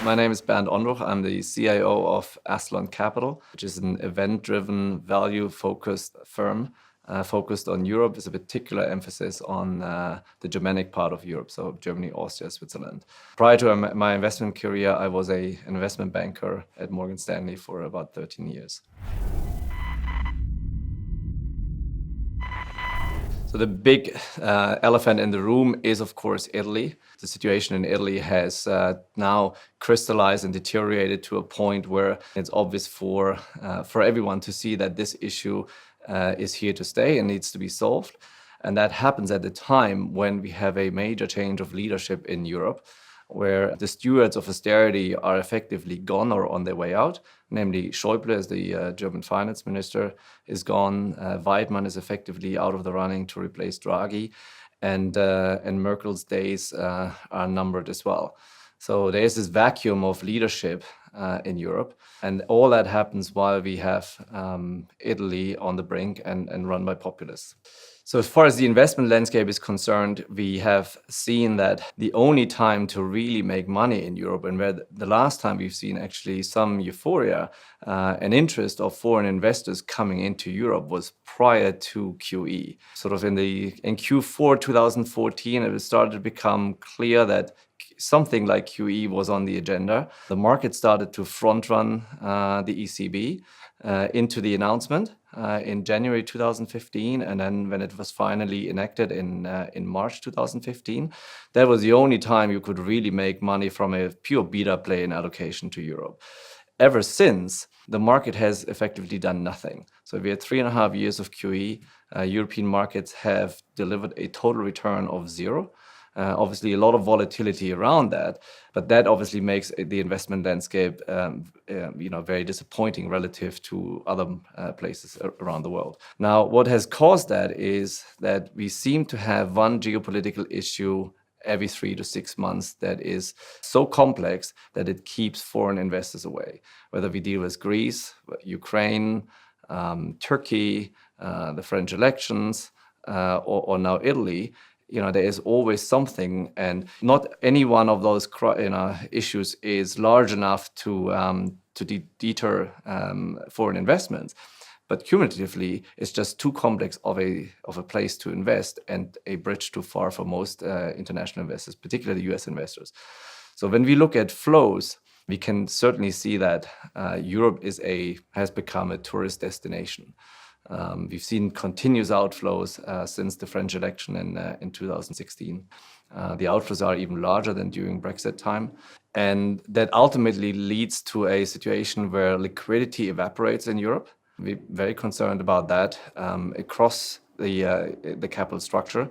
My name is Bernd Ondruch. I'm the CIO of Astellon Capital, which is an event-driven, value-focused firm focused on Europe with a particular emphasis on the Germanic part of Europe, so Germany, Austria, Switzerland. Prior to my investment career, I was an investment banker at Morgan Stanley for about 13 years. So the big elephant in the room is, of course, Italy. The situation in Italy has now crystallized and deteriorated to a point where it's obvious for everyone to see that this issue is here to stay and needs to be solved. And that happens at the time when we have a major change of leadership in Europe, where the stewards of austerity are effectively gone or on their way out. Namely, Schäuble, as the German finance minister, is gone. Weidmann is effectively out of the running to replace Draghi. And Merkel's days are numbered as well. So there's this vacuum of leadership in Europe. And all that happens while we have Italy on the brink and run by populists. So as far as the investment landscape is concerned, we have seen that the only time to really make money in Europe, and where the last time we've seen actually some euphoria and interest of foreign investors coming into Europe, was prior to QE. Sort of in Q4 2014, it started to become clear that something like QE was on the agenda. The market started to front run the ECB into the announcement in January 2015, and then when it was finally enacted in March 2015, that was the only time you could really make money from a pure beta play in allocation to Europe. Ever since, the market has effectively done nothing. So we had 3.5 years of QE. European markets have delivered a total return of zero. Obviously, a lot of volatility around that, but that obviously makes the investment landscape, very disappointing relative to other places around the world. Now, what has caused that is that we seem to have one geopolitical issue every 3 to 6 months that is so complex that it keeps foreign investors away. Whether we deal with Greece, Ukraine, Turkey, the French elections, or now Italy. There is always something, and not any one of those issues is large enough to deter foreign investments. But cumulatively, it's just too complex of a place to invest and a bridge too far for most international investors, particularly US investors. So when we look at flows, we can certainly see that Europe has become a tourist destination. We've seen continuous outflows since the French election in 2016. The outflows are even larger than during Brexit time. And that ultimately leads to a situation where liquidity evaporates in Europe. We're very concerned about that across the capital structure.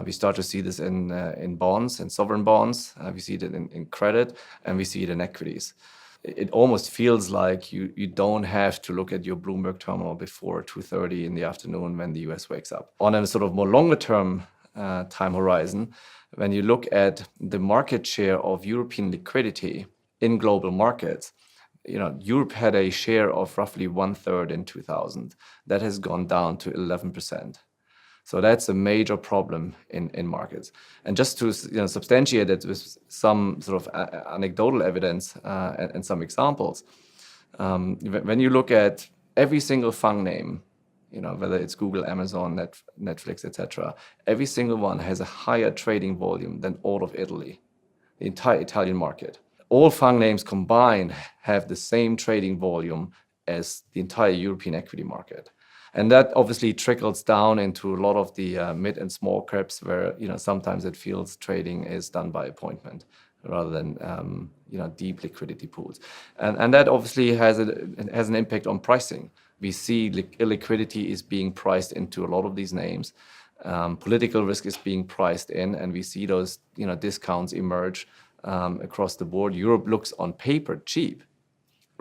We start to see this in bonds, in sovereign bonds. We see it in credit, and we see it in equities. It almost feels like you don't have to look at your Bloomberg terminal before 2:30 in the afternoon when the US wakes up. On a sort of more longer term time horizon, when you look at the market share of European liquidity in global markets, Europe had a share of roughly 1/3 in 2000. That has gone down to 11%. So that's a major problem in markets. And just to substantiate it with some sort of anecdotal evidence and some examples, when you look at every single fund name, whether it's Google, Amazon, Netflix, etc., every single one has a higher trading volume than all of Italy, the entire Italian market. All fund names combined have the same trading volume as the entire European equity market. And that obviously trickles down into a lot of the mid and small caps where, sometimes it feels trading is done by appointment rather than, deep liquidity pools. And that obviously has an impact on pricing. We see illiquidity is being priced into a lot of these names. Political risk is being priced in, and we see those, discounts emerge across the board. Europe looks on paper cheap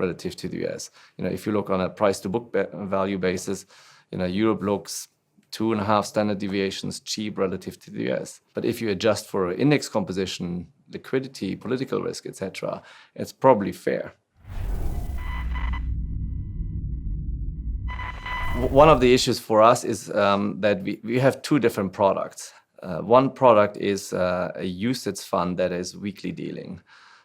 relative to the US. If you look on a price to book value basis, Europe looks 2.5 standard deviations cheap relative to the US. But if you adjust for index composition, liquidity, political risk, etc., it's probably fair. One of the issues for us is that we have two different products. One product is a UCITS fund that is weekly dealing.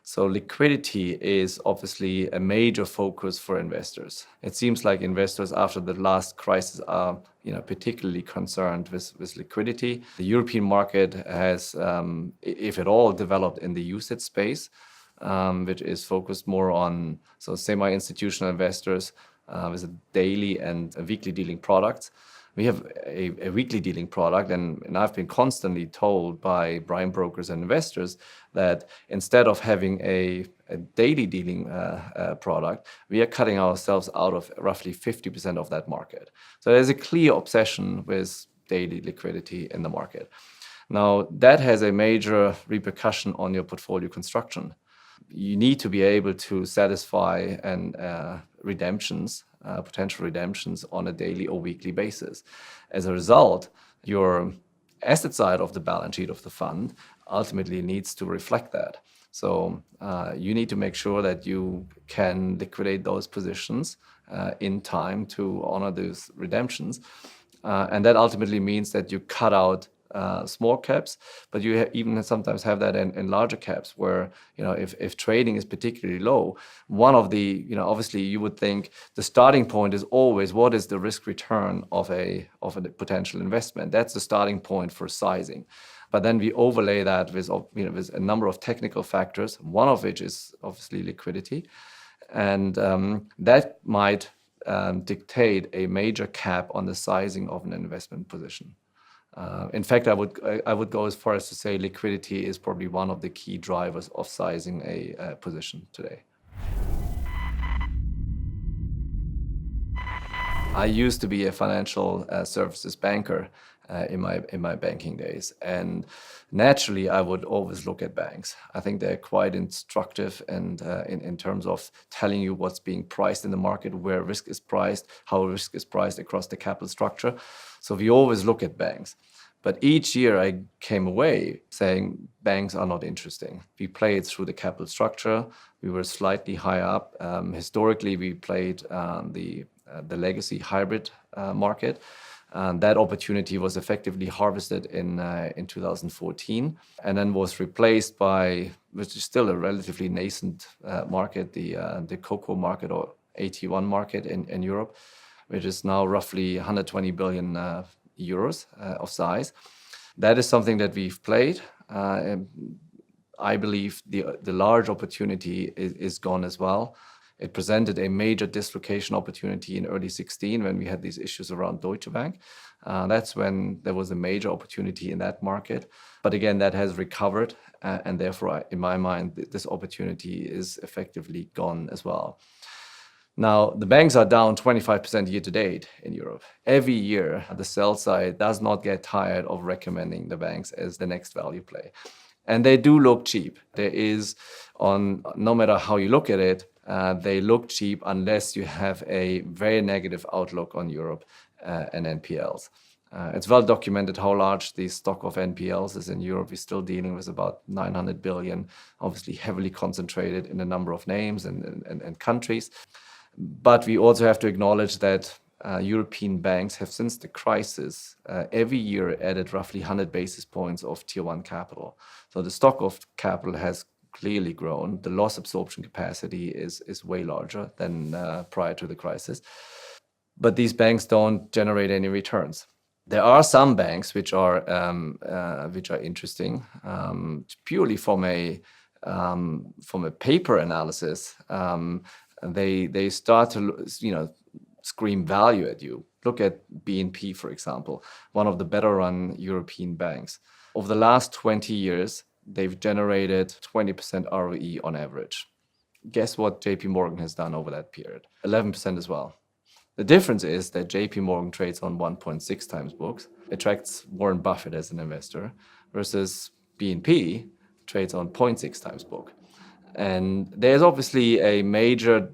So liquidity is obviously a major focus for investors. It seems like investors after the last crisis are particularly concerned with liquidity. The European market has, if at all, developed in the UCITS space, which is focused more on semi-institutional investors with a daily and a weekly dealing products. We have a weekly dealing product, and I've been constantly told by prime brokers and investors that instead of having a daily dealing product, we are cutting ourselves out of roughly 50% of that market. So there's a clear obsession with daily liquidity in the market. Now, that has a major repercussion on your portfolio construction. You need to be able to satisfy potential redemptions on a daily or weekly basis. As a result, your asset side of the balance sheet of the fund ultimately needs to reflect that. So you need to make sure that you can liquidate those positions in time to honor those redemptions. And that ultimately means that you cut out small caps, but you even sometimes have that in larger caps where, if trading is particularly low, one of the, obviously you would think the starting point is always what is the risk return of a potential investment. That's the starting point for sizing. But then we overlay that with a number of technical factors, one of which is obviously liquidity. And that might dictate a major cap on the sizing of an investment position. In fact, I would go as far as to say liquidity is probably one of the key drivers of sizing a position today. I used to be a financial services banker in my banking days, and naturally, I would always look at banks. I think they're quite instructive, and in terms of telling you what's being priced in the market, where risk is priced, how risk is priced across the capital structure. So we always look at banks. But each year I came away saying banks are not interesting. We play it through the capital structure. We were slightly higher up. Historically, we played the legacy hybrid market. That opportunity was effectively harvested in 2014 and then was replaced by, which is still a relatively nascent market, the CoCo market or AT1 market in Europe, which is now roughly 120 billion euros of size. That is something that we've played. I believe the large opportunity is gone as well. It presented a major dislocation opportunity in early 2016 when we had these issues around Deutsche Bank. That's when there was a major opportunity in that market. But again, that has recovered. And therefore, in my mind, this opportunity is effectively gone as well. Now, the banks are down 25% year to date in Europe. Every year, the sell side does not get tired of recommending the banks as the next value play. And they do look cheap. No matter how you look at it, they look cheap unless you have a very negative outlook on Europe and NPLs. It's well documented how large the stock of NPLs is in Europe. We're still dealing with about 900 billion, obviously heavily concentrated in a number of names and countries. But we also have to acknowledge that European banks have, since the crisis, every year added roughly 100 basis points of Tier 1 capital. So the stock of capital has clearly grown. The loss absorption capacity is way larger than prior to the crisis. But these banks don't generate any returns. There are some banks which are interesting purely from a paper analysis. They start to scream value at you. Look at BNP, for example, one of the better run European banks. Over the last 20 years, they've generated 20% ROE on average. Guess what JP Morgan has done over that period? 11% as well. The difference is that JP Morgan trades on 1.6 times books, attracts Warren Buffett as an investor, versus BNP trades on 0.6 times book. And there's obviously a major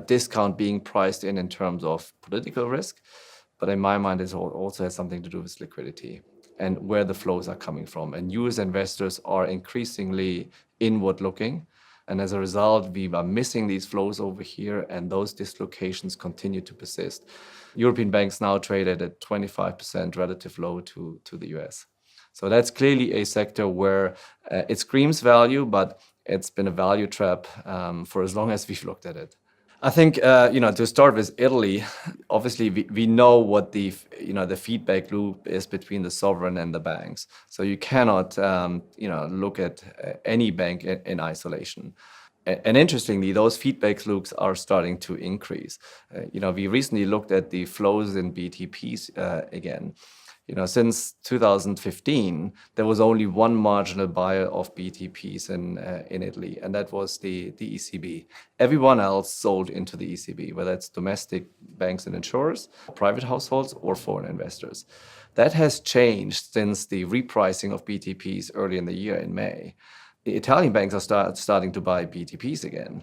discount being priced in terms of political risk. But in my mind, it also has something to do with liquidity and where the flows are coming from. And you as investors are increasingly inward looking. And as a result, we are missing these flows over here, and those dislocations continue to persist. European banks now trade at a 25% relative low to the US. So that's clearly a sector where it screams value, but It's been a value trap for as long as we've looked at it. I think, to start with Italy, obviously we know what the feedback loop is between the sovereign and the banks. So you cannot, look at any bank in isolation. And interestingly, those feedback loops are starting to increase. We recently looked at the flows in BTPs again. Since 2015, there was only one marginal buyer of BTPs in Italy, and that was the ECB. Everyone else sold into the ECB, whether it's domestic banks and insurers, private households, or foreign investors. That has changed since the repricing of BTPs early in the year in May. The Italian banks are starting to buy BTPs again.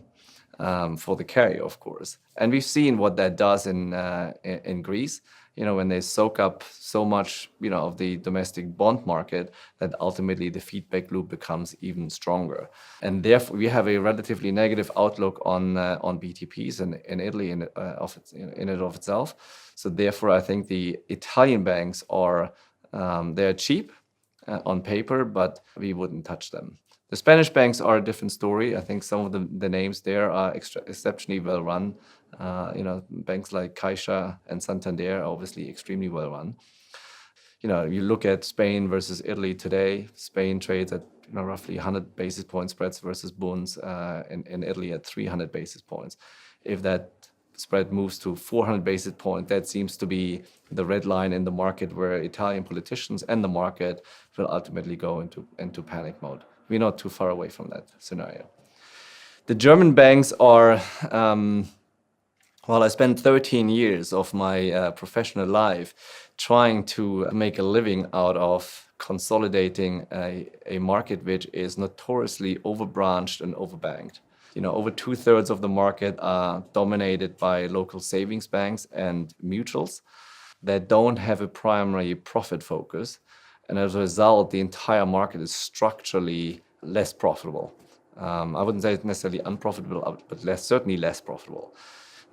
For the carry, of course. And we've seen what that does in Greece, when they soak up so much, of the domestic bond market, that ultimately the feedback loop becomes even stronger. And therefore, we have a relatively negative outlook on BTPs in Italy in and of itself. So therefore, I think the Italian banks they're cheap on paper, but we wouldn't touch them. The Spanish banks are a different story. I think some of the names there are exceptionally well run. Banks like Caixa and Santander are obviously extremely well run. You look at Spain versus Italy today. Spain trades at roughly 100 basis point spreads versus bonds in Italy at 300 basis points. If that spread moves to 400 basis points, that seems to be the red line in the market where Italian politicians and the market will ultimately go into panic mode. We're not too far away from that scenario. The German banks are, I spent 13 years of my professional life trying to make a living out of consolidating a market which is notoriously overbranched and overbanked. Over 2/3 of the market are dominated by local savings banks and mutuals that don't have a primary profit focus. And as a result, the entire market is structurally less profitable. I wouldn't say it's necessarily unprofitable, but certainly less profitable.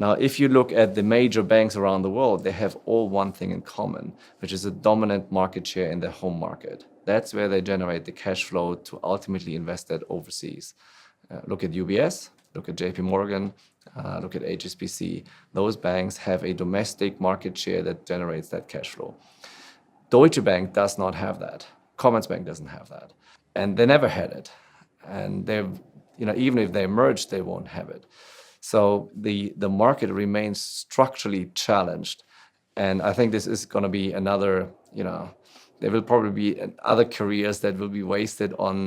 Now, if you look at the major banks around the world, they have all one thing in common, which is a dominant market share in their home market. That's where they generate the cash flow to ultimately invest that overseas. Look at UBS, look at JP Morgan, look at HSBC. Those banks have a domestic market share that generates that cash flow. Deutsche Bank does not have that. Commerzbank doesn't have that. And they never had it. And even if they merge, they won't have it. So the market remains structurally challenged. And I think this is going to be another, there will probably be other careers that will be wasted on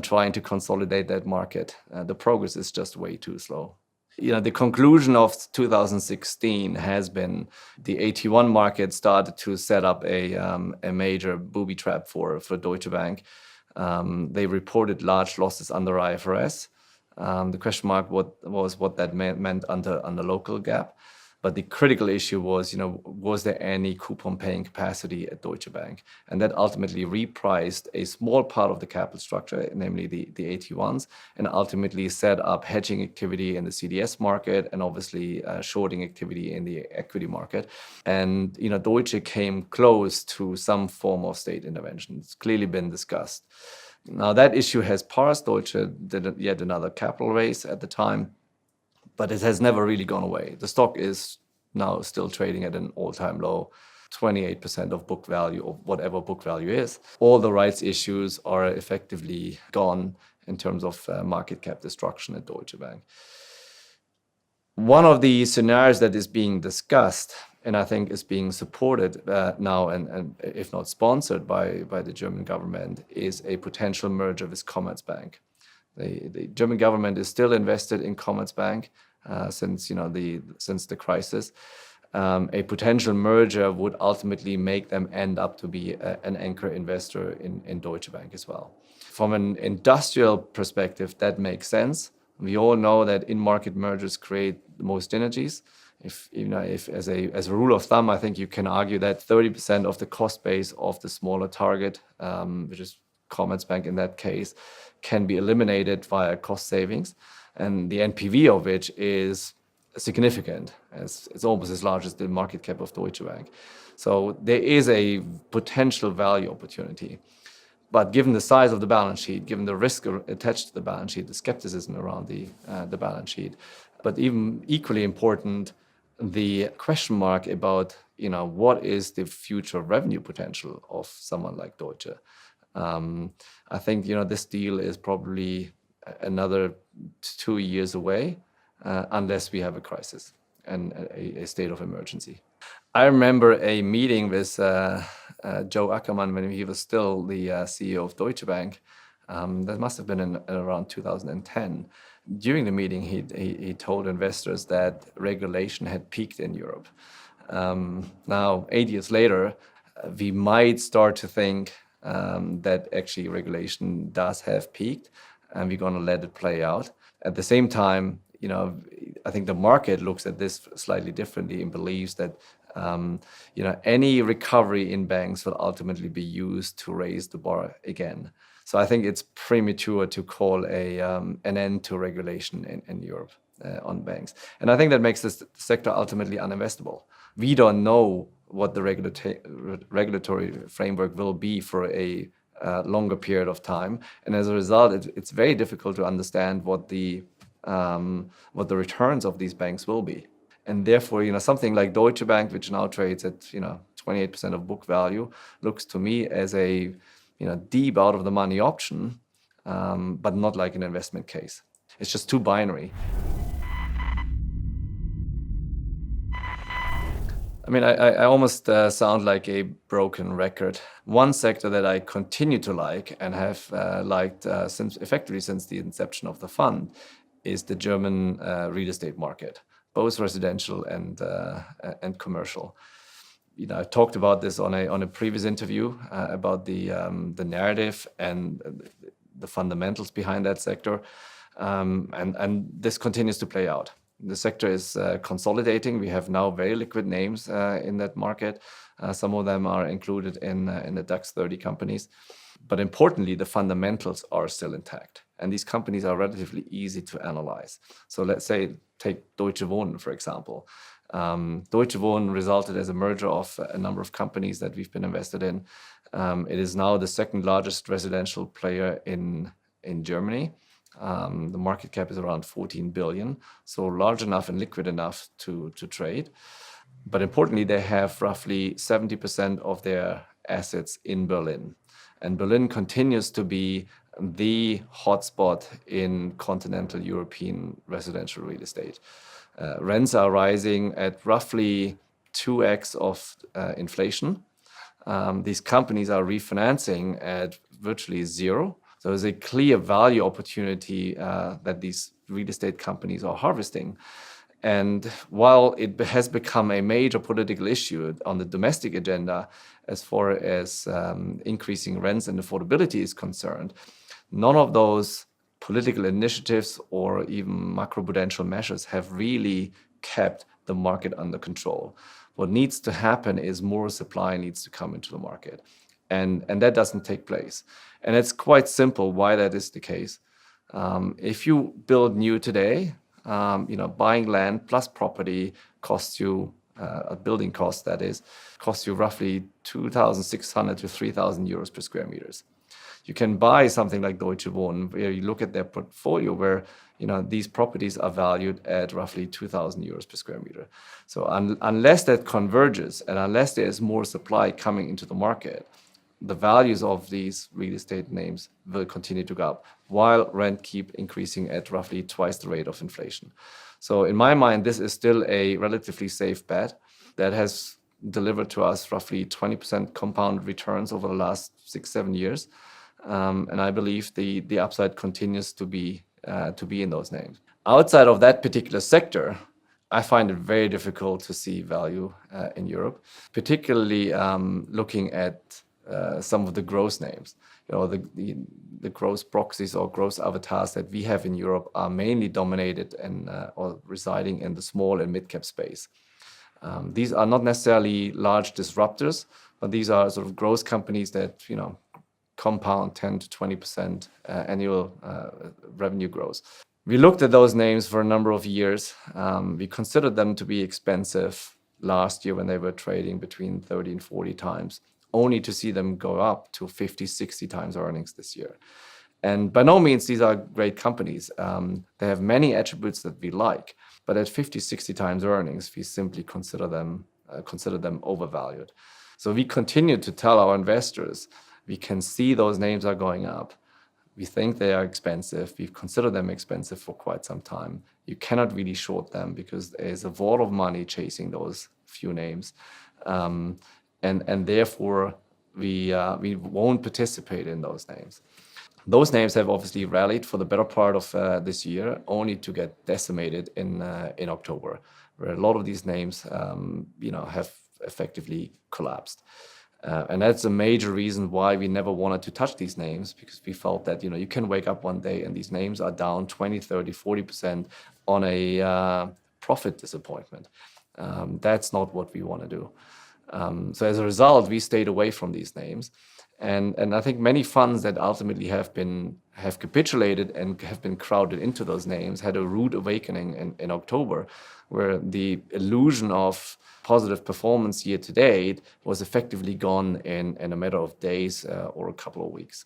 trying to consolidate that market. The progress is just way too slow. The conclusion of 2016 has been the AT1 market started to set up a major booby trap for Deutsche Bank. They reported large losses under IFRS. The question mark was what that meant under local GAAP. But the critical issue was there any coupon paying capacity at Deutsche Bank? And that ultimately repriced a small part of the capital structure, namely the AT1s, and ultimately set up hedging activity in the CDS market and obviously shorting activity in the equity market. And Deutsche came close to some form of state intervention. It's clearly been discussed. Now that issue has passed. Deutsche did yet another capital raise at the time, but it has never really gone away. The stock is now still trading at an all-time low, 28% of book value, or whatever book value is. All the rights issues are effectively gone in terms of market cap destruction at Deutsche Bank. One of the scenarios that is being discussed, and I think is being supported now, and if not sponsored by the German government, is a potential merger with Commerzbank. The German government is still invested in Commerzbank since the crisis. A potential merger would ultimately make them end up to be an anchor investor in Deutsche Bank as well. From an industrial perspective, that makes sense. We all know that in-market mergers create the most synergies. If as a rule of thumb, I think you can argue that 30% of the cost base of the smaller target, which is Commerzbank in that case, can be eliminated via cost savings, and the NPV of which is significant. It's almost as large as the market cap of Deutsche Bank. So there is a potential value opportunity. But given the size of the balance sheet, given the risk attached to the balance sheet, the skepticism around the balance sheet, but even equally important, the question mark about what is the future revenue potential of someone like Deutsche. I think this deal is probably another 2 years away, unless we have a crisis and a state of emergency. I remember a meeting with Joe Ackerman when he was still the CEO of Deutsche Bank. That must have been in around 2010. During the meeting, he told investors that regulation had peaked in Europe. Now, 8 years later, we might start to think that actually regulation does have peaked, and we're going to let it play out. At the same time, I think the market looks at this slightly differently and believes that any recovery in banks will ultimately be used to raise the bar again. So I think it's premature to call an end to regulation in Europe on banks. And I think that makes this sector ultimately uninvestable. We don't know what the regulatory framework will be for a longer period of time. And as a result, it's very difficult to understand what the returns of these banks will be. And therefore, something like Deutsche Bank, which now trades at 28% of book value, looks to me as a deep out of the money option, but not like an investment case. It's just too binary. I mean, I almost sound like a broken record. One sector that I continue to like and have liked since the inception of the fund is the German real estate market, both residential and commercial. I talked about this on a previous interview about the narrative and the fundamentals behind that sector, and this continues to play out. The sector is consolidating. We have now very liquid names in that market. Some of them are included in the DAX 30 companies. But importantly, the fundamentals are still intact. And these companies are relatively easy to analyze. So let's say, take Deutsche Wohnen, for example. Deutsche Wohnen resulted as a merger of a number of companies that we've been invested in. It is now the second largest residential player in Germany. The market cap is around 14 billion, so large enough and liquid enough to trade. But importantly, they have roughly 70% of their assets in Berlin. And Berlin continues to be the hotspot in continental European residential real estate. Rents are rising at roughly 2x of inflation. These companies are refinancing at virtually zero. So there's a clear value opportunity that these real estate companies are harvesting. And while it has become a major political issue on the domestic agenda as far as increasing rents and affordability is concerned, none of those political initiatives or even macroprudential measures have really kept the market under control. What needs to happen is more supply needs to come into the market. And that doesn't take place. And it's quite simple why that is the case. If you build new today, buying land plus property costs you, a building cost that is, costs you roughly 2,600 to 3,000 euros per square meters. You can buy something like Deutsche Wohnen, where you look at their portfolio, where these properties are valued at roughly 2,000 euros per square meter. So unless that converges and unless there is more supply coming into the market, the values of these real estate names will continue to go up, while rent keep increasing at roughly twice the rate of inflation. So in my mind, this is still a relatively safe bet that has delivered to us roughly 20% compound returns over the last 6-7 years. And I believe the upside continues to be in those names. Outside of that particular sector, I find it very difficult to see value in Europe, particularly looking at some of the growth names. The growth proxies or growth avatars that we have in Europe are mainly dominated or residing in the small and mid-cap space. These are not necessarily large disruptors, but these are sort of growth companies that compound 10 to 20% annual revenue growth. We looked at those names for a number of years. We considered them to be expensive last year when they were trading between 30 and 40 times. only to see them go up to 50, 60 times earnings this year. And by no means these are great companies. They have many attributes that we like, but at 50, 60 times earnings, we simply consider them overvalued. So we continue to tell our investors, we can see those names are going up. We think they are expensive. We've considered them expensive for quite some time. You cannot really short them because there's a wall of money chasing those few names. And therefore, we won't participate in those names. Those names have obviously rallied for the better part of this year, only to get decimated in October, where a lot of these names, have effectively collapsed. And that's a major reason why we never wanted to touch these names, because we felt that, you can wake up one day and these names are down 20, 30, 40% on a profit disappointment. That's not what we want to do. So as a result, we stayed away from these names. And I think many funds that ultimately have capitulated and have been crowded into those names had a rude awakening in October, where the illusion of positive performance year to date was effectively gone in a matter of days or a couple of weeks.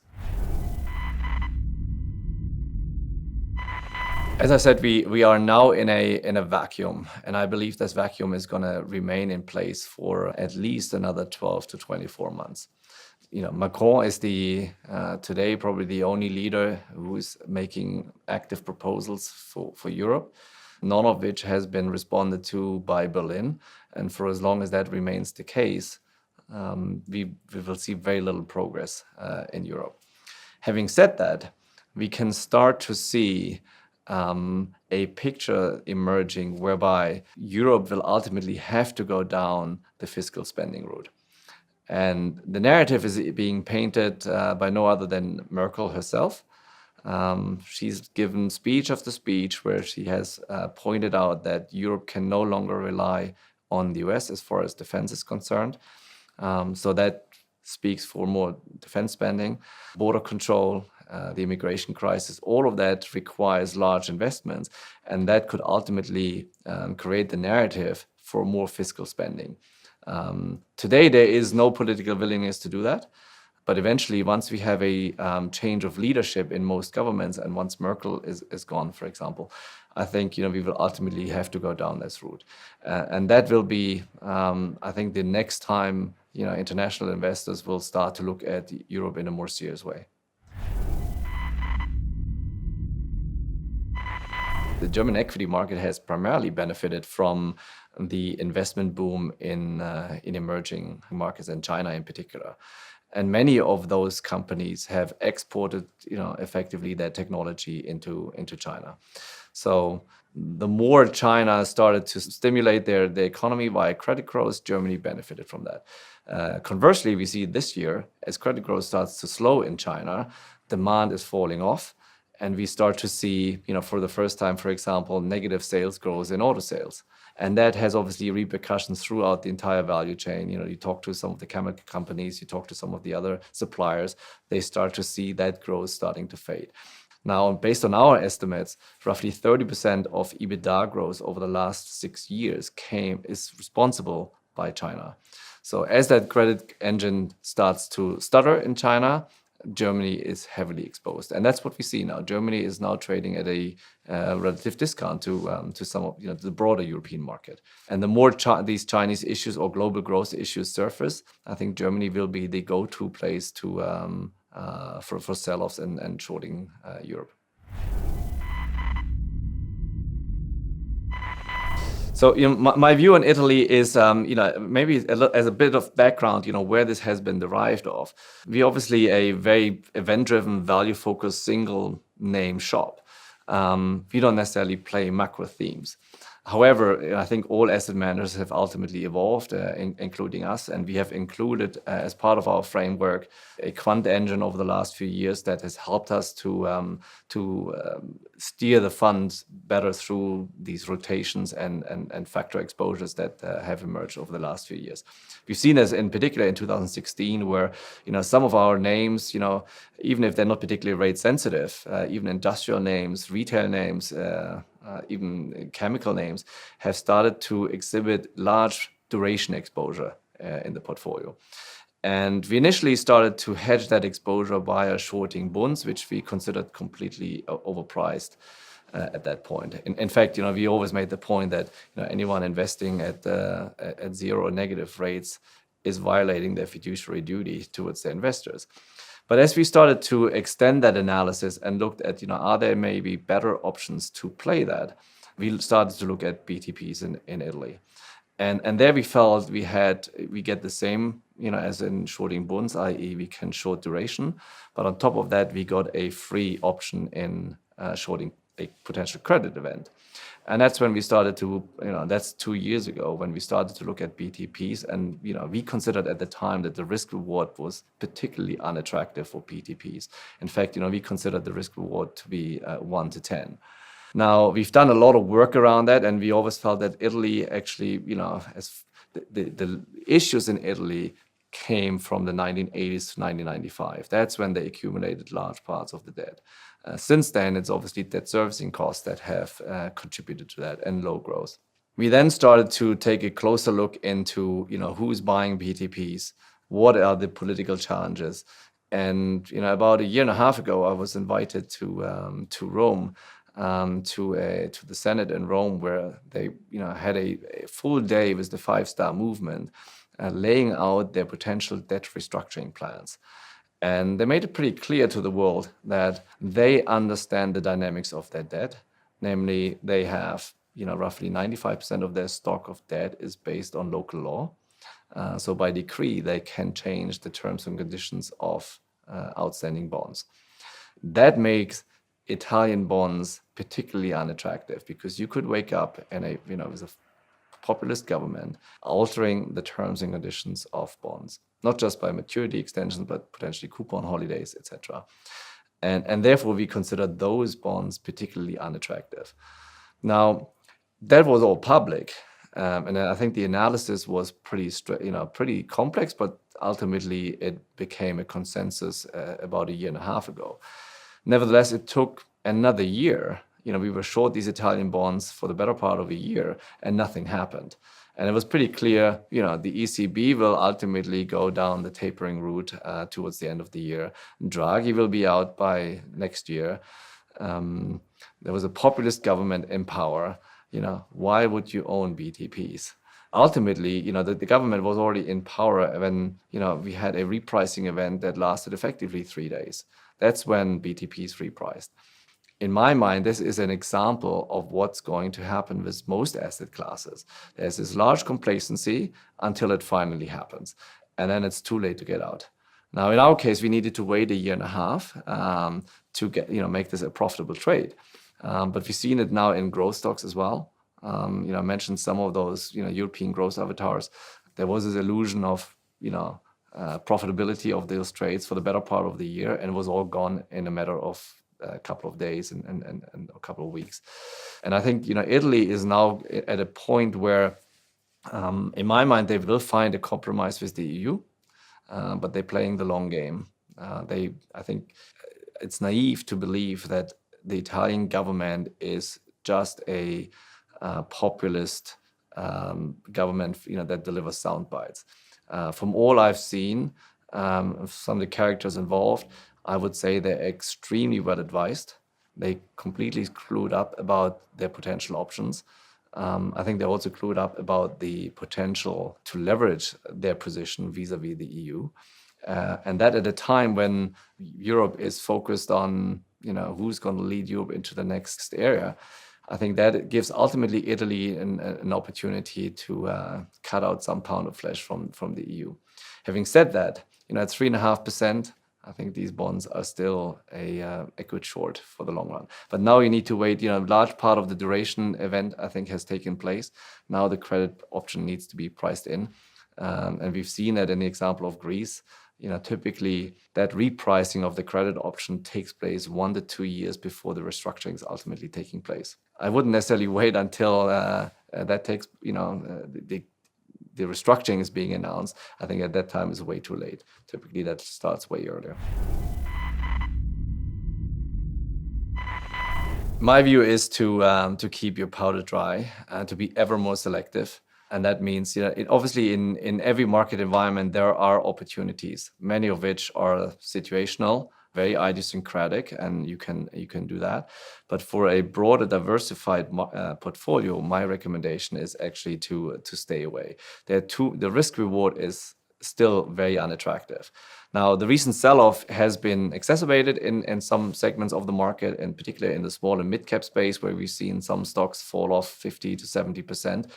As I said, we are now in a vacuum, and I believe this vacuum is going to remain in place for at least another 12 to 24 months. Macron is today probably the only leader who is making active proposals for Europe, none of which has been responded to by Berlin. And for as long as that remains the case, we will see very little progress in Europe. Having said that, we can start to see a picture emerging whereby Europe will ultimately have to go down the fiscal spending route. And the narrative is being painted by no other than Merkel herself. She's given speech after speech where she has pointed out that Europe can no longer rely on the US as far as defense is concerned. So that speaks for more defense spending, border control, the immigration crisis. All of that requires large investments, and that could ultimately create the narrative for more fiscal spending. Today, there is no political willingness to do that. But eventually, once we have a change of leadership in most governments, and once Merkel is gone, for example, I think we will ultimately have to go down this route. And that will be, I think, the next time international investors will start to look at Europe in a more serious way. The German equity market has primarily benefited from the investment boom in emerging markets, and China in particular. And many of those companies have exported, effectively their technology into China. So the more China started to stimulate their economy via credit growth, Germany benefited from that. Conversely, we see this year, as credit growth starts to slow in China, demand is falling off. And we start to see, for the first time, for example, negative sales growth in auto sales. And that has obviously repercussions throughout the entire value chain. You talk to some of the chemical companies, you talk to some of the other suppliers, they start to see that growth starting to fade. Now, based on our estimates, roughly 30% of EBITDA growth over the last 6 years is responsible by China. So as that credit engine starts to stutter in China, Germany is heavily exposed, and that's what we see now. Germany is now trading at a relative discount to some of the broader European market. And the more these Chinese issues or global growth issues surface, I think Germany will be the go-to place for sell-offs and shorting Europe. So my view on Italy is, maybe as a bit of background, where this has been derived of. We're obviously a very event-driven, value-focused, single-name shop. We don't necessarily play macro themes. However, I think all asset managers have ultimately evolved, including us, and we have included as part of our framework a quant engine over the last few years that has helped us to steer the funds better through these rotations and factor exposures that have emerged over the last few years. We've seen this in particular in 2016, where some of our names, even if they're not particularly rate sensitive, even industrial names, retail names, even chemical names, have started to exhibit large duration exposure in the portfolio. And we initially started to hedge that exposure via shorting bonds, which we considered completely overpriced at that point. In fact, we always made the point that anyone investing at zero or negative rates is violating their fiduciary duty towards their investors. But as we started to extend that analysis and looked at, are there maybe better options to play that, we started to look at BTPs in Italy. And there we felt we get the same, as in shorting bonds, i.e. we can short duration. But on top of that, we got a free option in shorting a potential credit event. And that's when we started to, that's 2 years ago when we started to look at BTPs. And, we considered at the time that the risk reward was particularly unattractive for BTPs. In fact, we considered the risk reward to be 1 to 10. Now, we've done a lot of work around that, and we always felt that Italy actually, as the issues in Italy came from the 1980s to 1995. That's when they accumulated large parts of the debt. Since then, it's obviously debt servicing costs that have contributed to that and low growth. We then started to take a closer look into, who's buying BTPs, what are the political challenges. And, about a year and a half ago, I was invited to Rome, to the Senate in Rome, where they, had a full day with the Five-Star Movement, laying out their potential debt restructuring plans. And they made it pretty clear to the world that they understand the dynamics of their debt. Namely, they have, roughly 95% of their stock of debt is based on local law. So by decree, they can change the terms and conditions of outstanding bonds. That makes Italian bonds particularly unattractive because you could wake up and with a populist government altering the terms and conditions of bonds, not just by maturity extensions, but potentially coupon holidays, etc. And therefore, we consider those bonds particularly unattractive. Now, that was all public, and I think the analysis was pretty complex, but ultimately it became a consensus about a year and a half ago. Nevertheless, it took another year. We were short these Italian bonds for the better part of a year, and nothing happened. And it was pretty clear, the ECB will ultimately go down the tapering route towards the end of the year. Draghi will be out by next year. There was a populist government in power. Why would you own BTPs? Ultimately, the government was already in power when, we had a repricing event that lasted effectively 3 days. That's when BTPs repriced. In my mind, this is an example of what's going to happen with most asset classes. There's this large complacency until it finally happens, and then it's too late to get out. Now, in our case, we needed to wait a year and a half to get, make this a profitable trade. But we've seen it now in growth stocks as well. I mentioned some of those, European growth avatars. There was this illusion of, profitability of those trades for the better part of the year, and it was all gone in a matter of a couple of days and a couple of weeks. And I think, Italy is now at a point where, in my mind, they will find a compromise with the EU, but they're playing the long game. I think it's naive to believe that the Italian government is just a populist government, that delivers sound bites. From all I've seen, some of the characters involved, I would say they're extremely well advised. They completely clued up about their potential options. I think they're also clued up about the potential to leverage their position vis-a-vis the EU. And that at a time when Europe is focused on, who's going to lead Europe into the next area. I think that gives ultimately Italy an opportunity to cut out some pound of flesh from the EU. Having said that, at 3.5%, I think these bonds are still a good short for the long run. But now you need to wait. A large part of the duration event, I think, has taken place. Now the credit option needs to be priced in. And we've seen that in the example of Greece. Typically that repricing of the credit option takes place 1 to 2 years before the restructuring is ultimately taking place. I wouldn't necessarily wait until that takes, the restructuring is being announced. I think at that time is way too late. Typically that starts way earlier. My view is to keep your powder dry, to be ever more selective. And that means, obviously in every market environment, there are opportunities, many of which are situational, very idiosyncratic, and you can do that. But for a broader, diversified portfolio, my recommendation is actually to stay away. The risk reward is still very unattractive. Now, the recent sell-off has been exacerbated in some segments of the market, in particular in the small and mid-cap space, where we've seen some stocks fall off 50 to 70%,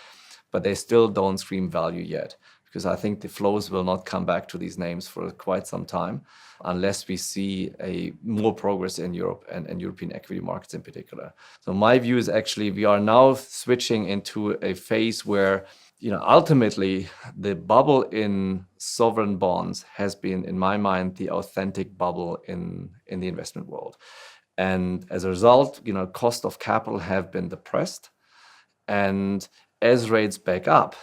but they still don't scream value yet, because I think the flows will not come back to these names for quite some time unless we see a more progress in Europe and European equity markets in particular. So my view is actually we are now switching into a phase where ultimately the bubble in sovereign bonds has been, in my mind, the authentic bubble in the investment world. And as a result, cost of capital have been depressed. And as rates back up,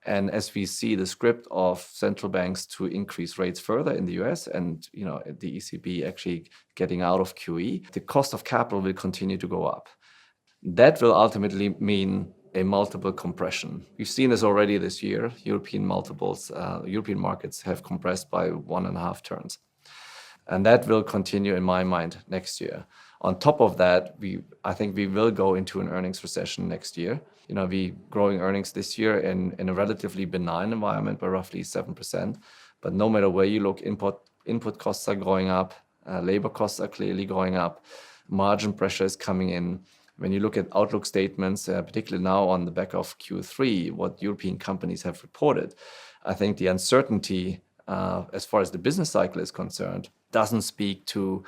and as we see the script of central banks to increase rates further in the US and the ECB actually getting out of QE, the cost of capital will continue to go up. That will ultimately mean a multiple compression. We've seen this already this year. European markets have compressed by 1.5 turns. And that will continue, in my mind, next year. On top of that, I think we will go into an earnings recession next year. We growing earnings this year in a relatively benign environment by roughly 7%. But no matter where you look, input costs are going up, labor costs are clearly going up, margin pressure is coming in. When you look at outlook statements, particularly now on the back of Q3, what European companies have reported, I think the uncertainty as far as the business cycle is concerned doesn't speak to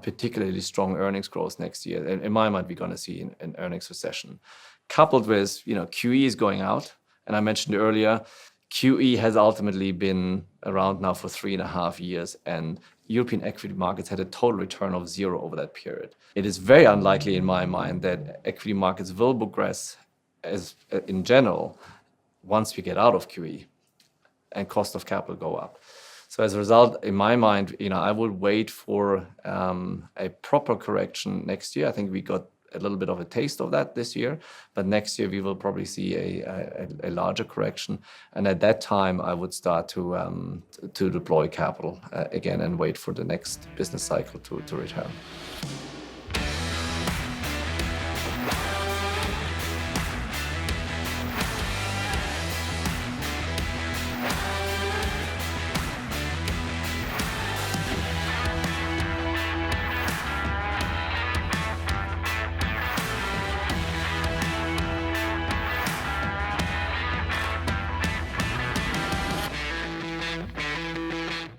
particularly strong earnings growth next year. In my mind, we're going to see an earnings recession. Coupled with, QE is going out. And I mentioned earlier, QE has ultimately been around now for 3.5 years, and European equity markets had a total return of 0 over that period. It is very unlikely in my mind that equity markets will progress in general once we get out of QE and cost of capital go up. So as a result, in my mind, I would wait for a proper correction next year. I think we got a little bit of a taste of that this year, but next year we will probably see a larger correction. And at that time, I would start to deploy capital again and wait for the next business cycle to return.